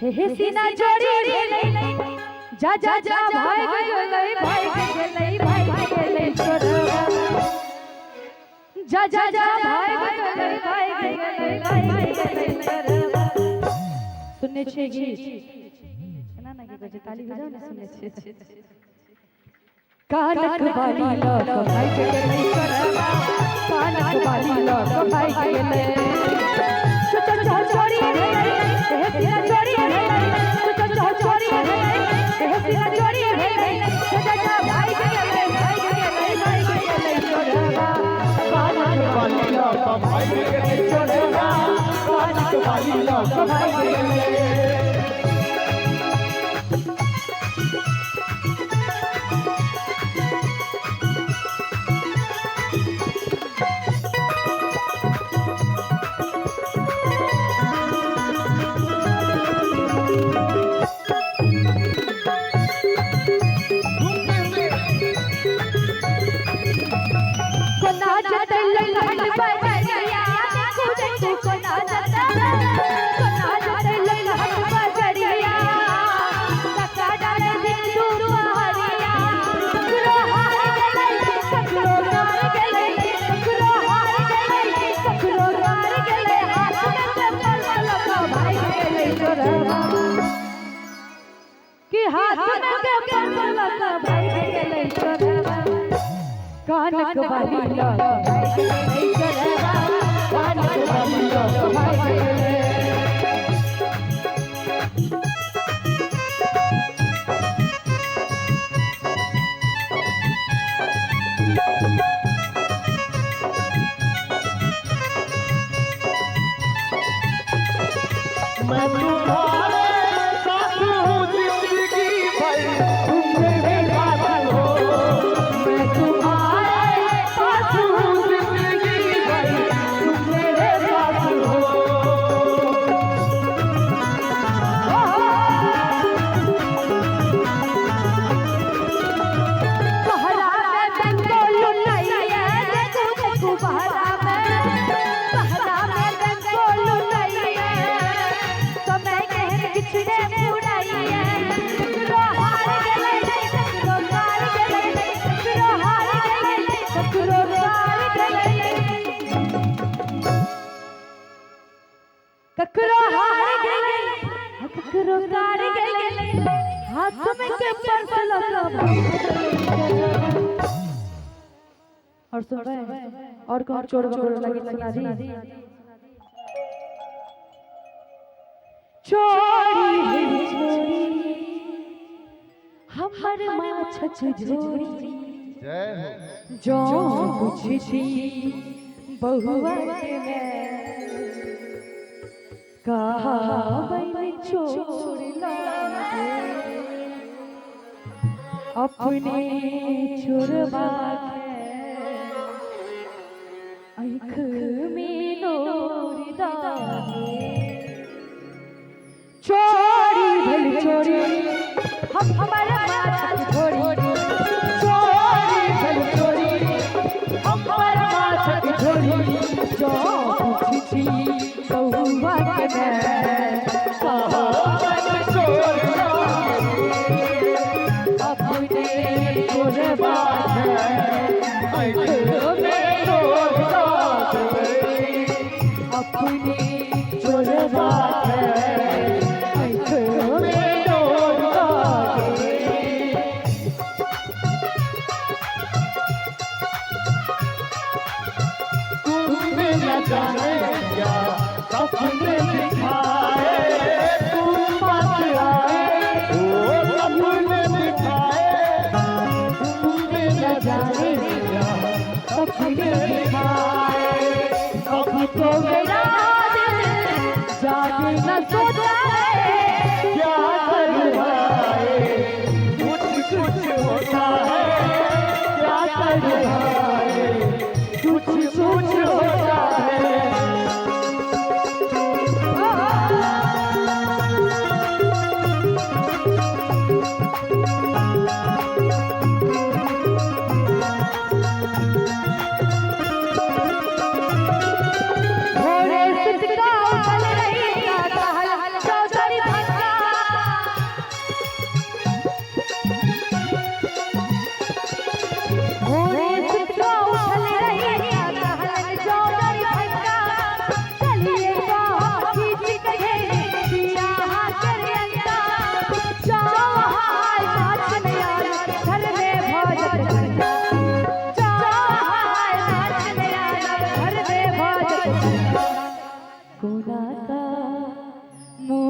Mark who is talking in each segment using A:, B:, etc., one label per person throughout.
A: हे सीना जोड़ी जा जा जा भाई गेलै छोड़वा जा जा जा भाई गेलै छोड़वा सुनने छे गीत केना ना गीत ताली बजाओ ना सुनने छे कानक वाली लोक भाई गेलै छोड़वा कानक वाली लोक भाई गेलै छोड़ी हे सीना जोड़ी छोड़ी हे सीना जोड़ी जा जा भाई गेलै छोड़वा कानक वाली लोक भाई गेलै छोड़वा कानक वाली लोक भाई गेलै कानक वाली लोक भाई गेलै छोड़वा कानक वाली लोक भाई गेलै मैं तुम्हारे साथ हूँ जिंदगी भर तुम मेरे साथ हो मैं तुम्हारे साथ हूँ जिंदगी भर तुम मेरे साथ हो बहरा में बंगोल लइया देखो बहरा में बहरा में बंगोल लइया समय के बिछड़े मुड़ाइया हार गेलै ककरो हार गेलै ककरो हार गेलै ककरो हार गेलै ककरो हार गेलै ककरो हार गेलै हाथ में के पर्स लगा और सुन रहे और कौन चोर बकोर लगी सुना दी छोड़ी हमर माछ जोड़ी जो पूछी बहुआ के कहा बन छोड़ला अपने छोड़वा आँख में नोर डाले छोड़ी भल छोड़ी हम हमारा माछ छोड़ी छोड़ी भल छोड़ी हम हमारा माछ छोड़ी जो पूछी बहुआ के कहा बन छोड़ला अपने छोड़वा आँख में नोर डाले अपने छोड़वा सपने दिखाए तुम मत आए सपने दिखाए तुमने न जाने सपने दिखाए अब तो मेरा दिल जाने न सोता है क्या करवाए कुछ होता है क्या करवाए कुछ होता है घोड़े सिद्ध का चल रही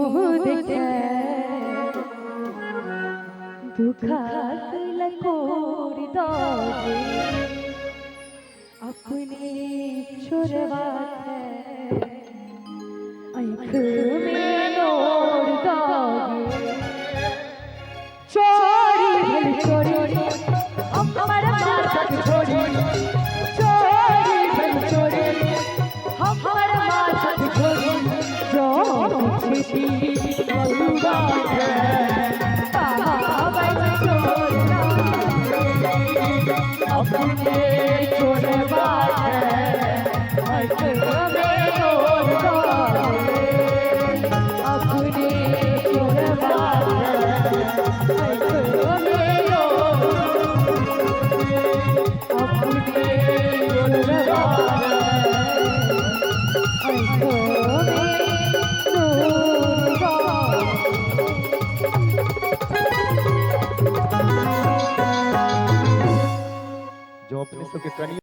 A: देखे दुखात लकोर दोगे अपने छोड़वा आँख में नोर दोगे चोरी चोरी हमारा माथा छोड़ी चोरी चोरी हमारा माथा छोड़ी जो छिटी बलुआ अपने छोड़वा अपने छोड़वा
B: जो अपने सबके कनिया